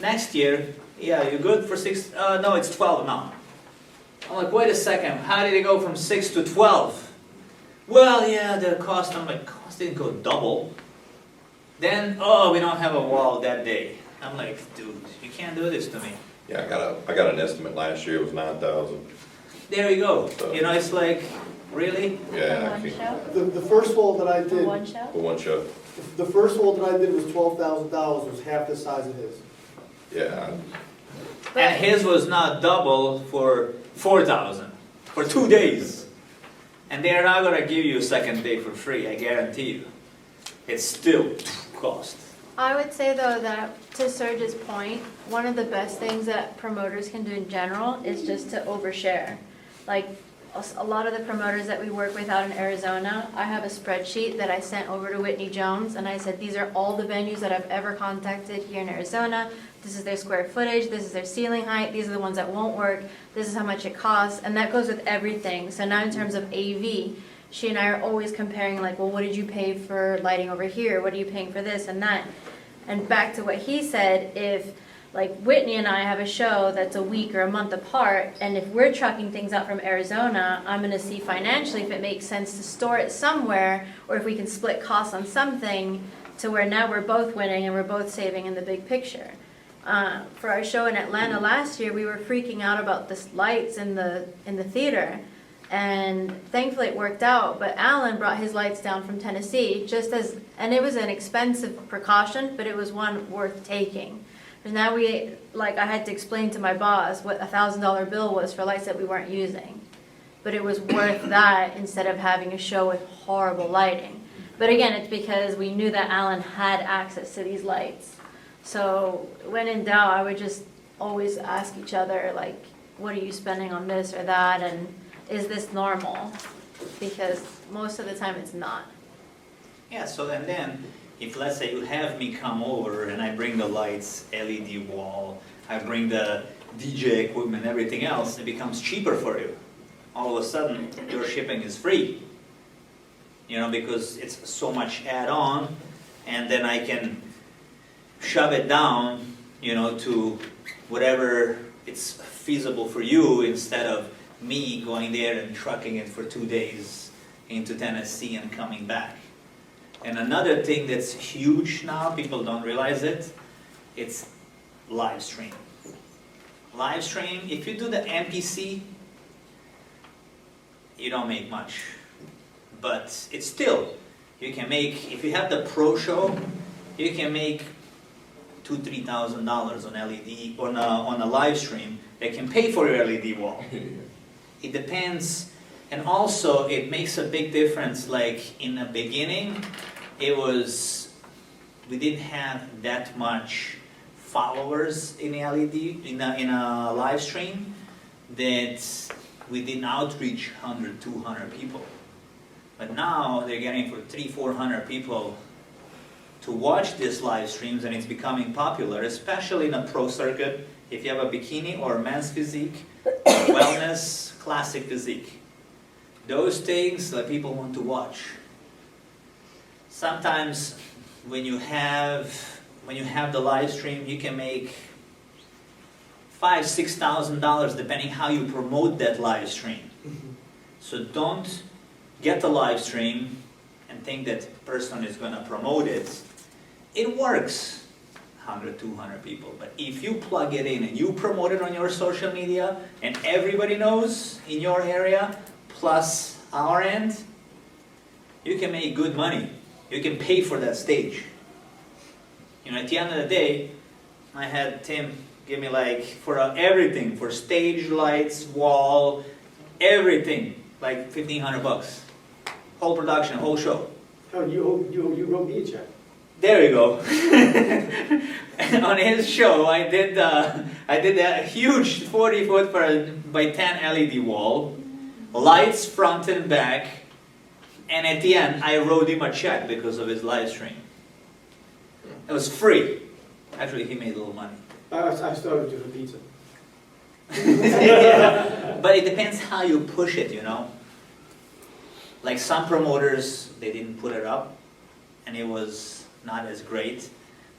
Next year, yeah, you good for 6? No, it's 12 now. I'm like, wait a second, how did it go from 6 to 12? Well, yeah, the cost, I'm like, cost didn't go double. Then, we don't have a wall that day. I'm like, dude, you can't do this to me. Yeah, I got an estimate last year, it was 9,000. There you go. You know, it's like, really? Yeah, I For one can't, show? The first wall that I For did, one show? for one show. the first wall that I did was $12,000, was half the size of his. Yeah, And his was not double for 4,000 for 2 days. And they're not gonna give you a second day for free, I guarantee you. It's still cost. I would say though that, to Serge's point, one of the best things that promoters can do in general is just to overshare. Like, a lot of the promoters that we work with out in Arizona, I have a spreadsheet that I sent over to Whitney Jones, and I said, these are all the venues that I've ever contacted here in Arizona. This is their square footage, this is their ceiling height, these are the ones that won't work, this is how much it costs, and that goes with everything. So now in terms of AV, she and I are always comparing, like, well, what did you pay for lighting over here? What are you paying for this and that? And back to what he said, if, like, Whitney and I have a show that's a week or a month apart, and if we're trucking things out from Arizona, I'm gonna see financially if it makes sense to store it somewhere, or if we can split costs on something, to where now we're both winning and we're both saving in the big picture. For our show in Atlanta last year, we were freaking out about the lights in the theater. And thankfully it worked out, but Alan brought his lights down from Tennessee and it was an expensive precaution, but it was one worth taking. And now I had to explain to my boss what a $1,000 bill was for lights that we weren't using. But it was worth that instead of having a show with horrible lighting. But again, it's because we knew that Alan had access to these lights. So when in doubt, I would just always ask each other, like, what are you spending on this or that, and is this normal? Because most of the time it's not. Yeah, so and then, if let's say you have me come over and I bring the lights, LED wall, I bring the DJ equipment, everything else, it becomes cheaper for you. All of a sudden, your shipping is free. You know, because it's so much add-on, and then I can shove it down, you know, to whatever it's feasible for you, instead of me going there and trucking it for 2 days into Tennessee and coming back. And another thing that's huge now, people don't realize it, it's live stream. Live stream, if you do the MPC, you don't make much. But it's still, you can make, if you have the pro show, you can make $2,000–3,000 on LED, on a live stream that can pay for your LED wall. It depends, and also it makes a big difference. Like in the beginning, we didn't have that much followers in LED, in a live stream, that we didn't outreach 100–200 people. But now they're getting for 300–400 people to watch these live streams, and it's becoming popular, especially in the pro circuit. If you have a bikini or a men's physique, wellness, classic physique, those things that people want to watch. Sometimes when you have the live stream, you can make $5,000–6,000 depending how you promote that live stream. So don't get the live stream and think that person is going to promote it. It works, 100–200 people. But if you plug it in and you promote it on your social media and everybody knows in your area, plus our end, you can make good money. You can pay for that stage. You know, at the end of the day, I had Tim give me like, for everything, for stage lights, wall, everything, like $1,500. Whole production, whole show. Oh, you wrote me a check. There you go. On his show, I did a huge 40-foot by 10 LED wall, lights front and back, and at the end, I wrote him a check because of his live stream. It was free. Actually, he made a little money. I started doing pizza. Yeah. But it depends how you push it, you know. Like some promoters, they didn't put it up, and it was not as great.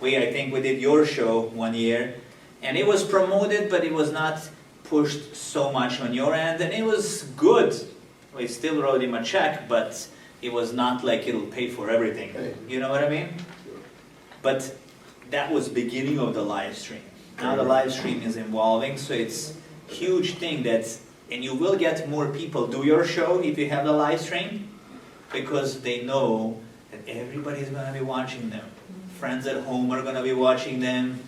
I think we did your show one year, and it was promoted, but it was not pushed so much on your end, and it was good. We still wrote him a check, but it was not like it'll pay for everything. You know what I mean? But that was beginning of the live stream. Now the live stream is evolving, so it's huge thing that's, and you will get more people do your show if you have the live stream, because they know that everybody's gonna be watching them. Friends at home are gonna be watching them.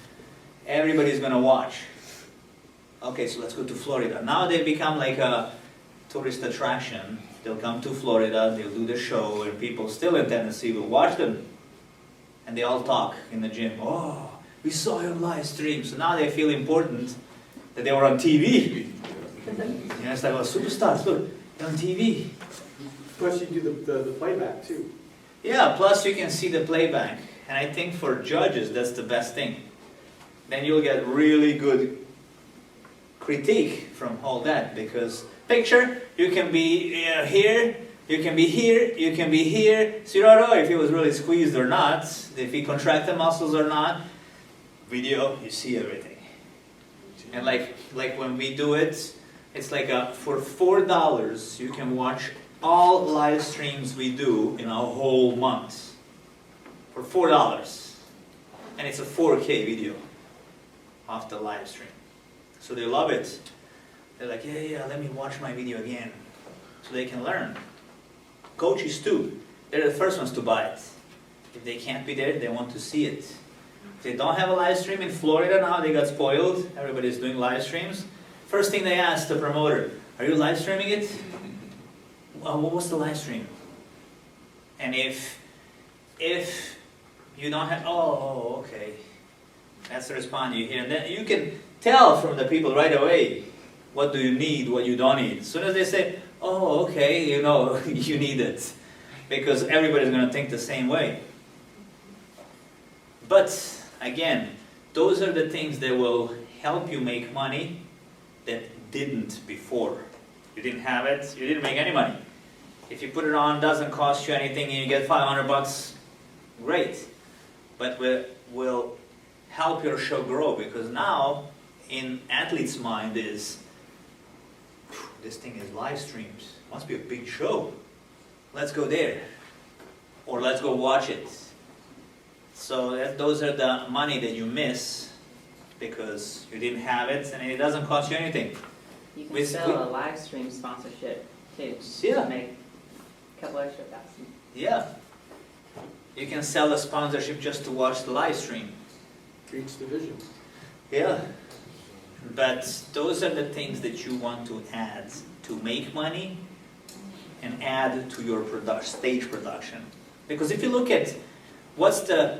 Everybody's gonna watch. Okay, so let's go to Florida. Now they become like a tourist attraction. They'll come to Florida, they'll do the show, and people still in Tennessee will watch them. And they all talk in the gym. Oh, we saw your live stream. So now they feel important that they were on TV. It's like, well, superstars, look, they're on TV. Plus you do the playback too. Yeah, plus you can see the playback. And I think for judges, that's the best thing. Then you'll get really good critique from all that, because picture, you can be here, you can be here, you can be here, so you don't know if he was really squeezed or not, if he contracted muscles or not. Video, you see everything. And like when we do it, it's like for $4 you can watch all live streams we do in a whole month. For $4. And it's a 4K video of the live stream. So they love it. They're like, yeah, let me watch my video again. So they can learn. Coaches too, they're the first ones to buy it. If they can't be there, they want to see it. If they don't have a live stream in Florida now, they got spoiled. Everybody's doing live streams. First thing they ask the promoter, are you live streaming it? Well, what was the live stream? And if you don't have, oh, okay. That's the response you hear. And then you can tell from the people right away, what do you need, what you don't need. As soon as they say, oh, okay, you know, you need it. Because everybody's going to think the same way. But, again, those are the things that will help you make money that didn't before. You didn't have it, you didn't make any money. If you put it on, doesn't cost you anything, and you get $500, great. But will help your show grow, because now, in athlete's mind is, this thing is live streams. Must be a big show. Let's go there. Or let's go watch it. So those are the money that you miss because you didn't have it, and it doesn't cost you anything. You can sell a live stream sponsorship too. Yeah. To make a couple extra thousand. Yeah. You can sell a sponsorship just to watch the live stream. For each division. Yeah. But those are the things that you want to add to make money and add to your stage production. Because if you look at what's the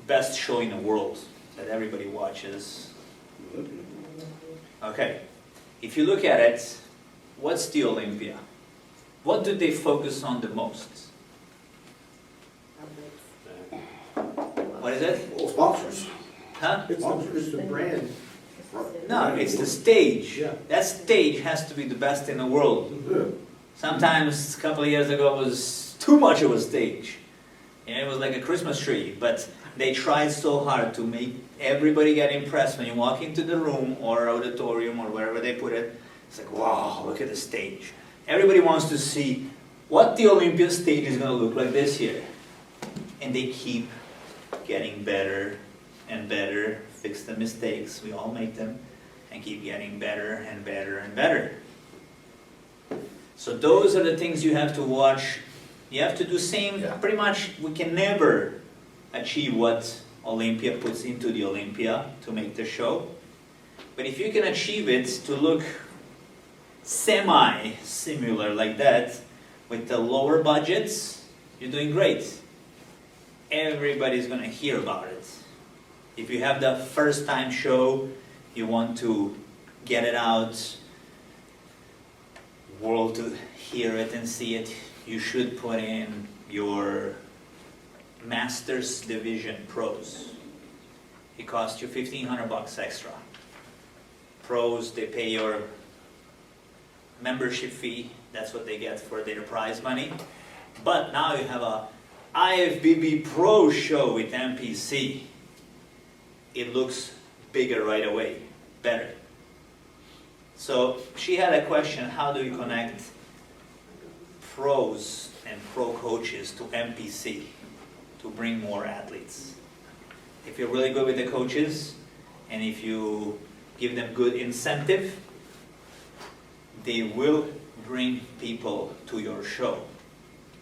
best show in the world that everybody watches? Okay. If you look at it, what's the Olympia? What do they focus on the most? What is it? Well, sponsors. Huh? It's the brand. No, it's the stage. Yeah. That stage has to be the best in the world. Good. Sometimes, a couple of years ago, it was too much of a stage. And it was like a Christmas tree. But they tried so hard to make everybody get impressed when you walk into the room or auditorium or wherever they put it. It's like, wow, look at the stage. Everybody wants to see what the Olympia stage is going to look like this year. And they keep getting better and better, fix the mistakes, we all make them, and keep getting better and better and better. So those are the things you have to watch. You have to do same, pretty much, we can never achieve what Olympia puts into the Olympia to make the show. But if you can achieve it to look semi-similar like that, with the lower budgets, you're doing great. Everybody's going to hear about it. If you have the first time show, you want to get it out, world to hear it and see it, you should put in your Masters Division Pros. It costs you $1,500 extra. Pros, they pay your membership fee, that's what they get for their prize money. But now you have a IFBB Pro show with MPC. It looks bigger right away, better. So she had a question, how do you connect pros and pro coaches to MPC to bring more athletes? If you're really good with the coaches And if you give them good incentive, they will bring people to your show.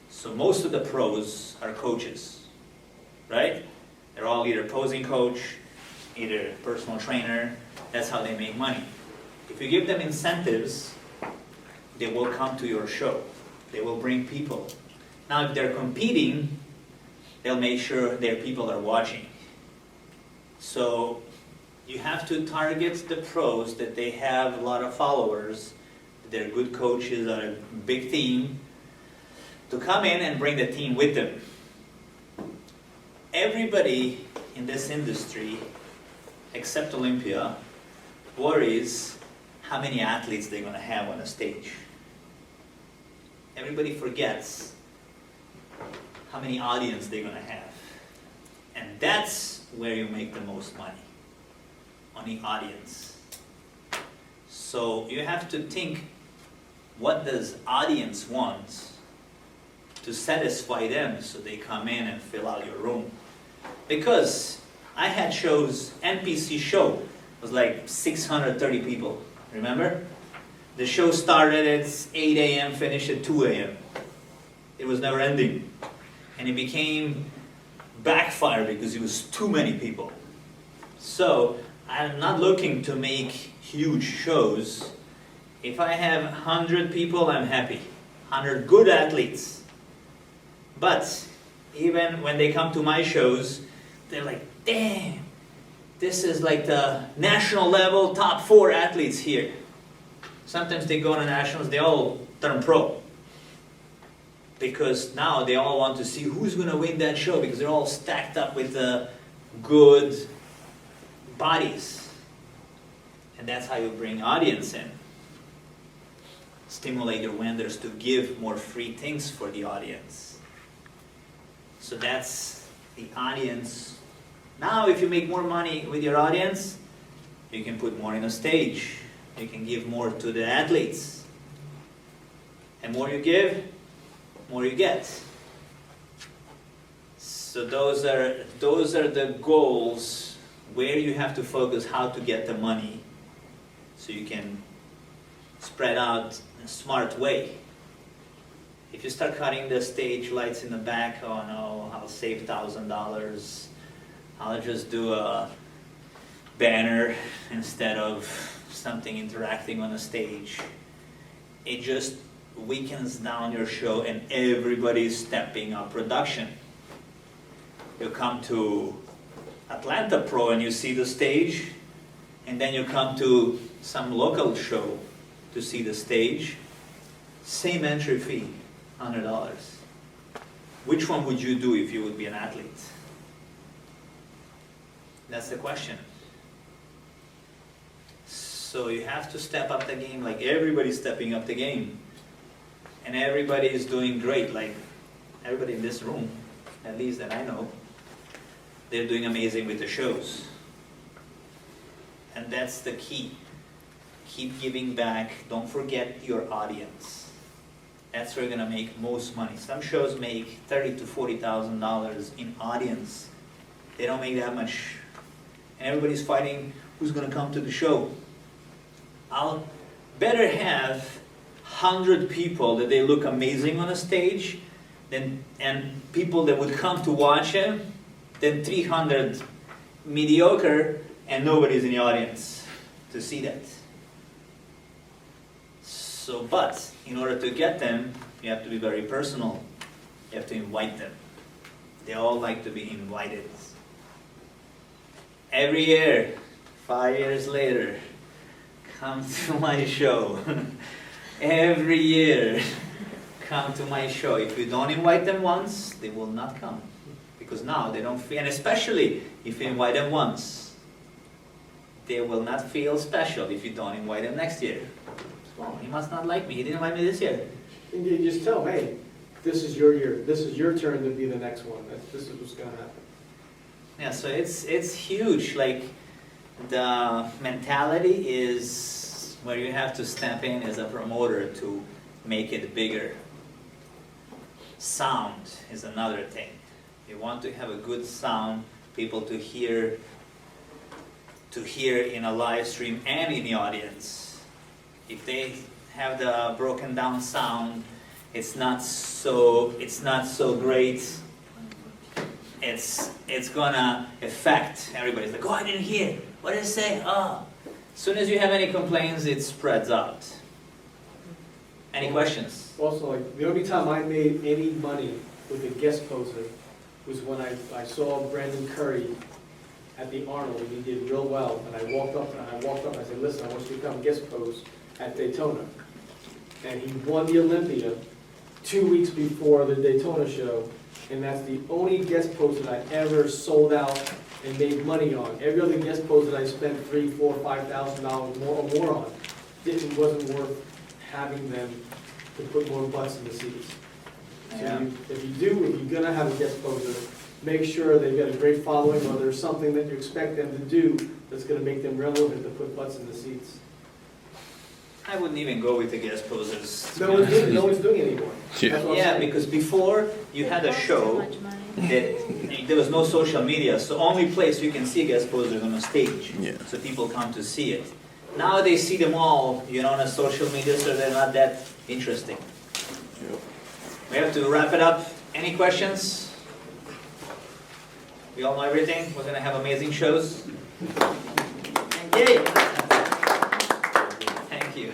So most of the pros are coaches, right? They're all either posing coach, either personal trainer. That's how they make money. If you give them incentives, they will come to your show. They will bring people. Now, if they're competing, they'll make sure their people are watching. So you have to target the pros that they have a lot of followers, they're good coaches on a big team, to come in and bring the team with them. Everybody in this industry, except Olympia, worries how many athletes they're going to have on a stage. Everybody forgets how many audience they're going to have. And that's where you make the most money, on the audience. So you have to think, what does audience want to satisfy them so they come in and fill out your room? Because I had shows, NPC show was like 630 people, remember? The show started at 8 a.m., finished at 2 a.m. It was never ending. And it became backfire because it was too many people. So I'm not looking to make huge shows. If I have 100 people, I'm happy. 100 good athletes. But even when they come to my shows, they're like, damn, this is like the national level top 4 athletes here. Sometimes they go to nationals, they all turn pro. Because now they all want to see who's going to win that show, because they're all stacked up with good bodies. And that's how you bring audience in. Stimulate your vendors to give more free things for the audience. So that's the audience. Now if you make more money with your audience, you can put more in a stage. You can give more to the athletes. And more you give, more you get. So those are the goals where you have to focus how to get the money so you can spread out in a smart way. If you start cutting the stage lights in the back, oh no, I'll save $1,000. I'll just do a banner instead of something interacting on a stage. It just weakens down your show and everybody's stepping up production. You come to Atlanta Pro and you see the stage, and then you come to some local show to see the stage. Same entry fee, $100. Which one would you do if you would be an athlete? That's the question. So you have to step up the game like everybody's stepping up the game. And everybody is doing great, like everybody in this room, at least that I know. They're doing amazing with the shows. And that's the key. Keep giving back. Don't forget your audience. That's where you're going to make most money. Some shows make $30,000 to $40,000 in audience. They don't make that much. And everybody's fighting who's going to come to the show. I'll better have 100 people that they look amazing on a stage and people that would come to watch him than 300 mediocre and nobody's in the audience to see that. So, but in order to get them, you have to be very personal. You have to invite them. They all like to be invited. Every year, 5 years later, come to my show. Every year, come to my show. If you don't invite them once, they will not come. Because now they don't feel, and especially if you invite them once, they will not feel special if you don't invite them next year. Well, he must not like me. He didn't invite me this year. And you just tell them, hey, this is your year. This is your turn to be the next one. This is what's going to happen. Yeah, so it's huge. Like, the mentality is where you have to step in as a promoter to make it bigger. Sound is another thing. You want to have a good sound, people to hear to hear in a live stream and in the audience. If they have the broken down sound, it's not so great. It's gonna affect everybody. It's like, oh, I didn't hear. What did it say? Oh. As soon as you have any complaints, it spreads out. Any questions? Also, like, the only time I made any money with a guest poster was when I saw Brandon Curry at the Arnold, and he did real well, and I walked up, and I said, listen, I want you to come guest post at Daytona. And he won the Olympia 2 weeks before the Daytona show, and that's the only guest post that I ever sold out and made money on. Every other guest post that I spent $3,000, $4,000, $5,000 more on, wasn't worth having them to put more butts in the seats. Yeah. So if you're gonna have a guest poster, make sure they've got a great following, or there's something that you expect them to do that's gonna make them relevant to put butts in the seats. I wouldn't even go with the guest posers. No one's doing it anymore. That's what I'm Yeah, saying. because before you had a It costs show too much money. that there was no social media, so only place you can see guest posers on a stage. Yeah. So people come to see it. Now they see them all, on a social media, so they're not that interesting. We have to wrap it up. Any questions? We all know everything. We're gonna have amazing shows. Yay! Thank you.